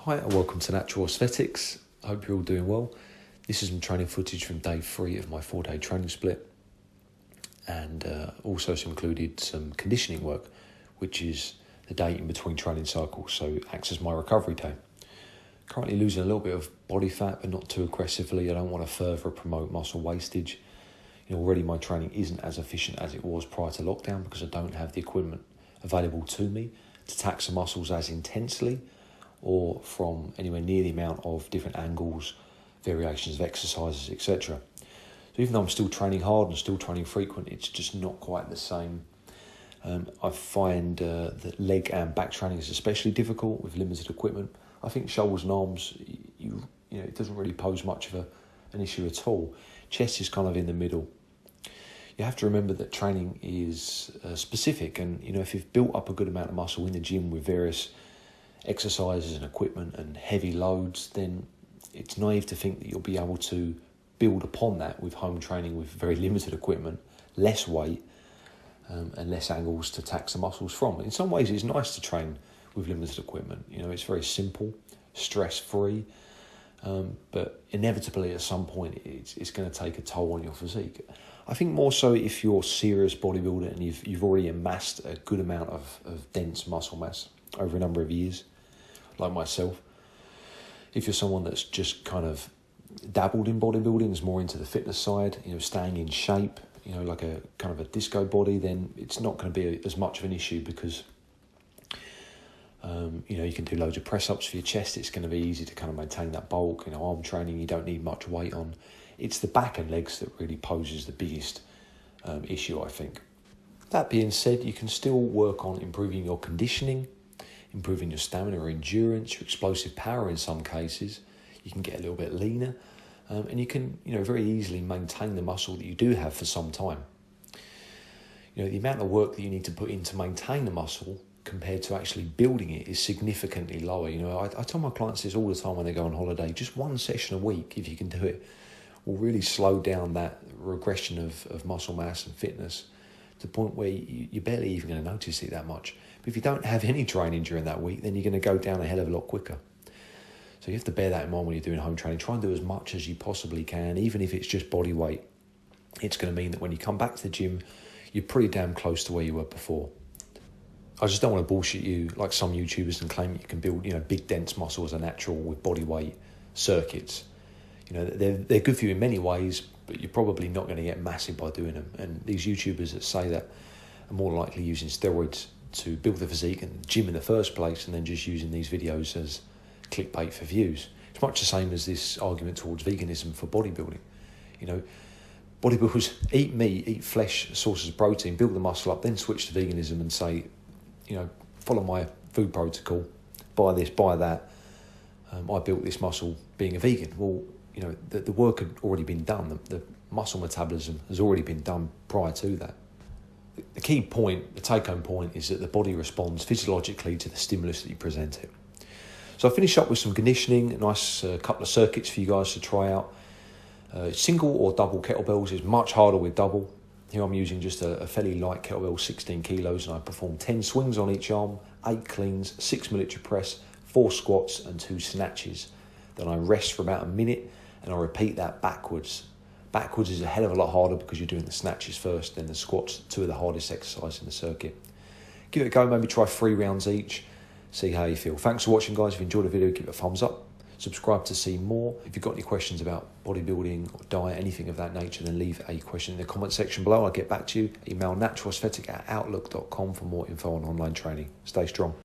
Hi and welcome to Natural Aesthetics. I hope you're all doing well. This is some training footage from day 3 of my 4-day training split, and also included some conditioning work, which is the day in between training cycles, so it acts as my recovery day. Currently losing a little bit of body fat, but not too aggressively. I don't want to further promote muscle wastage. Already my training isn't as efficient as it was prior to lockdown because I don't have the equipment available to me to tax the muscles as intensely, or from anywhere near the amount of different angles, variations of exercises, etc. So even though I'm still training hard and still training frequent, it's just not quite the same. I find that leg and back training is especially difficult with limited equipment. I think shoulders and arms, it doesn't really pose much of an issue at all. Chest is kind of in the middle. You have to remember that training is specific, and if you've built up a good amount of muscle in the gym with various exercises and equipment and heavy loads, then it's naive to think that you'll be able to build upon that with home training with very limited equipment, less weight, and less angles to tax the muscles from. In some ways, it's nice to train with limited equipment. It's very simple, stress-free, but inevitably at some point it's going to take a toll on your physique. I think more so if you're a serious bodybuilder and you've already amassed a good amount of dense muscle mass over a number of years, like myself. If you're someone that's just kind of dabbled in bodybuilding, is more into the fitness side, staying in shape, like a kind of a disco body, then it's not going to be as much of an issue because you can do loads of press-ups for your chest. It's going to be easy to kind of maintain that bulk. Arm training, you don't need much weight on. It's the back and legs that really poses the biggest issue, I think. That being said, you can still work on improving your conditioning, improving your stamina or endurance, your explosive power in some cases. You can get a little bit leaner, and you can very easily maintain the muscle that you do have for some time. The amount of work that you need to put in to maintain the muscle compared to actually building it is significantly lower. I tell my clients this all the time when they go on holiday. Just one session a week, if you can do it, will really slow down that regression of muscle mass and fitness to the point where you're barely even going to notice it that much. But if you don't have any training during that week, then you're going to go down a hell of a lot quicker. So you have to bear that in mind when you're doing home training. Try and do as much as you possibly can, even if it's just body weight. It's going to mean that when you come back to the gym, you're pretty damn close to where you were before. I just don't want to bullshit you like some YouTubers and claim you can build, big dense muscle as a natural with body weight circuits. They're good for you in many ways, but you're probably not going to get massive by doing them. And these YouTubers that say that are more likely using steroids to build the physique and gym in the first place, and then just using these videos as clickbait for views. It's much the same as this argument towards veganism for bodybuilding. Bodybuilders eat meat, eat flesh, sources of protein, build the muscle up, then switch to veganism and say, follow my food protocol, buy this, buy that. I built this muscle being a vegan. Well, the work had already been done. The muscle metabolism has already been done prior to that. The key point, the take-home point, is that the body responds physiologically to the stimulus that you present it. So I finish up with some conditioning, a nice couple of circuits for you guys to try out. Single or double kettlebells is much harder with double. Here I'm using just a fairly light kettlebell, 16 kilos, and I perform 10 swings on each arm, 8 cleans, 6 military press, 4 squats and 2 snatches. Then I rest for about a minute and I repeat that backwards. Backwards is a hell of a lot harder because you're doing the snatches first, then the squats, 2 of the hardest exercises in the circuit. Give it a go, maybe try 3 rounds each, see how you feel. Thanks for watching, guys. If you enjoyed the video, give it a thumbs up. Subscribe to see more. If you've got any questions about bodybuilding or diet, anything of that nature, then leave a question in the comment section below. I'll get back to you. Email naturalasthetic@outlook.com for more info on online training. Stay strong.